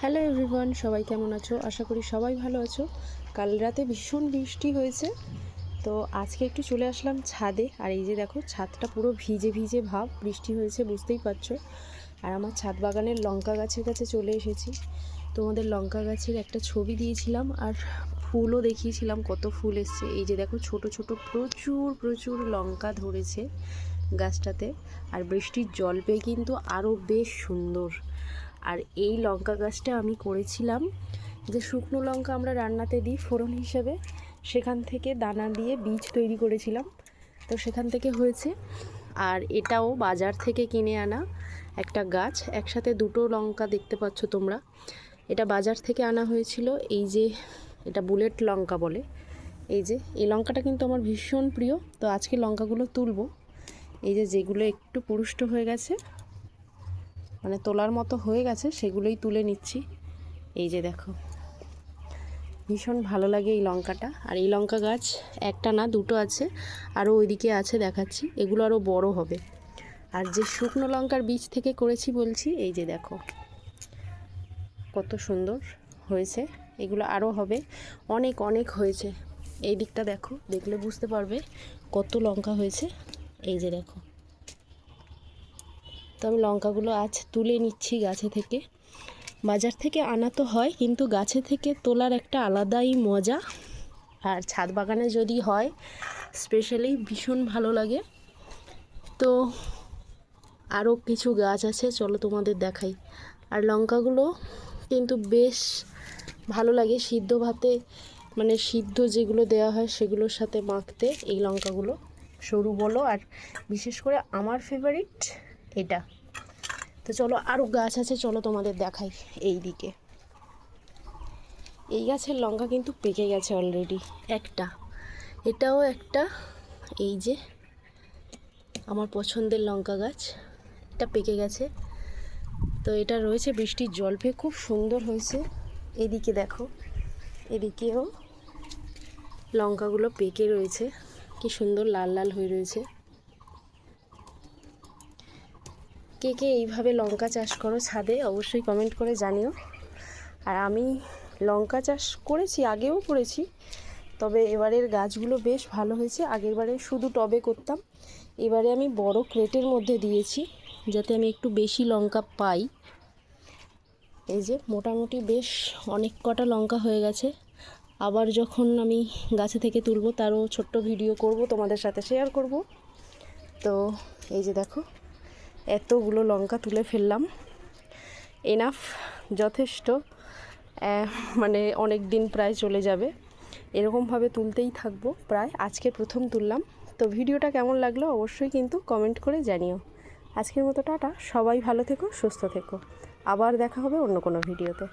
Hello everyone, সবাই কেমন আছো? আশা করি সবাই ভালো আছো। কাল রাতে ভীষণ বৃষ্টি হয়েছে, তো আজকে একটু চলে আসলাম ছাদে। আর এই যে দেখো, ছাদটা পুরো ভিজে ভিজে ভাব, বৃষ্টি হয়েছে বুঝতেই পারছো। আর আমার ছাদ বাগানের লঙ্কা গাছের কাছে চলে এসেছি। তোমাদের লঙ্কা গাছের একটা ছবি দিয়েছিলাম আর ফুলও দেখিয়েছিলাম, কত ফুল এসছে। এই যে দেখো, ছোট ছোট প্রচুর প্রচুর লঙ্কা ধরেছে গাছটাতে। আর বৃষ্টির জল পেয়ে কিন্তু আরও বেশ সুন্দর। আর এই লঙ্কা গাছটা আমি করেছিলাম যে শুকনো লঙ্কা আমরা রান্নাতে দিই ফোড়ন হিসেবে, সেখান থেকে দানা দিয়ে বীজ তৈরি করেছিলাম, তো সেখান থেকে হয়েছে। আর এটাও বাজার থেকে কিনে আনা একটা গাছ, একসাথে দুটো লঙ্কা দেখতে পাচ্ছ তোমরা। এটা বাজার থেকে আনা হয়েছিল। এই যে এটা বুলেট লঙ্কা বলে। এই যে এই লঙ্কাটা কিন্তু আমার ভীষণ প্রিয়। তো আজকে লঙ্কাগুলো তুলবো। এই যে যেগুলো একটু পুরুষ্ট হয়ে গেছে, মানে তোলার মতো হয়ে গেছে, সেগুলোই তুলে নিচ্ছি। এই যে দেখো, ভীষণ ভালো লাগে এই লঙ্কাটা। আর এই লঙ্কা গাছ একটা না, দুটো আছে, আরও ওইদিকে আছে, দেখাচ্ছি। এগুলো আরও বড় হবে। আর যে শুকনো লঙ্কার বীজ থেকে করেছি বলছি, এই যে দেখো কত সুন্দর হয়েছে। এগুলো আরও হবে, অনেক অনেক হয়েছে। এই দিকটা দেখো, দেখলে বুঝতে পারবে কত লঙ্কা হয়েছে। এই যে দেখো, তো আমি লঙ্কাগুলো আজ তুলে নিচ্ছি গাছে থেকে। বাজার থেকে আনা তো হয়, কিন্তু গাছে থেকে তোলার একটা আলাদাই মজা। আর ছাদ বাগানে যদি হয় স্পেশালি ভীষণ ভালো লাগে। তো আরও কিছু গাছ আছে, চলো তোমাদের দেখাই। আর লঙ্কাগুলো কিন্তু বেশ ভালো লাগে সিদ্ধ ভাতে, মানে সিদ্ধ যেগুলো দেওয়া হয় সেগুলোর সাথে মাখতে এই লঙ্কাগুলো, সরু বলো। আর বিশেষ করে আমার ফেভারিট এটা। তো চলো, আরও গাছ আছে, চলো তোমাদের দেখাই। এই দিকে এই গাছের লঙ্কা কিন্তু পেকে গেছে অলরেডি একটা, এটাও একটা। এই যে আমার পছন্দের লঙ্কা গাছ, এটা পেকে গেছে। তো এটা রয়েছে বৃষ্টির জল পেয়ে, খুব সুন্দর হয়েছে। এদিকে দেখো, এদিকেও লঙ্কাগুলো পেকে রয়েছে, কি সুন্দর লাল লাল হয়ে রয়েছে। কে কে এইভাবে লঙ্কা চাষ করো ছাদে, অবশ্যই কমেন্ট করে জানিও। আর আমি লঙ্কা চাষ করেছি, আগেও করেছি, তবে এবারের গাছগুলো বেশ ভালো হয়েছে। আগের বারে শুধু টবে করতাম, এবারে আমি বড় ক্রেটের মধ্যে দিয়েছি যাতে আমি একটু বেশি লঙ্কা পাই। এই যে মোটামুটি বেশ অনেক কটা লঙ্কা হয়ে গেছে। আবার যখন আমি গাছে থেকে তুলবো তারও ছোট্ট ভিডিও করব, তোমাদের সাথে শেয়ার করব। তো এই যে দেখো, এতগুলো লঙ্কা তুলে ফেললাম, এনাফ, যথেষ্ট। মানে অনেক দিন প্রায় চলে যাবে, এরকমভাবে তুলতেই থাকবো প্রায়। আজকে প্রথম তুললাম। তো ভিডিওটা কেমন লাগলো অবশ্যই কিন্তু কমেন্ট করে জানিও। আজকের মতো টাটা, সবাই ভালো থেকো, সুস্থ থেকো। আবার দেখা হবে অন্য কোনো ভিডিওতে।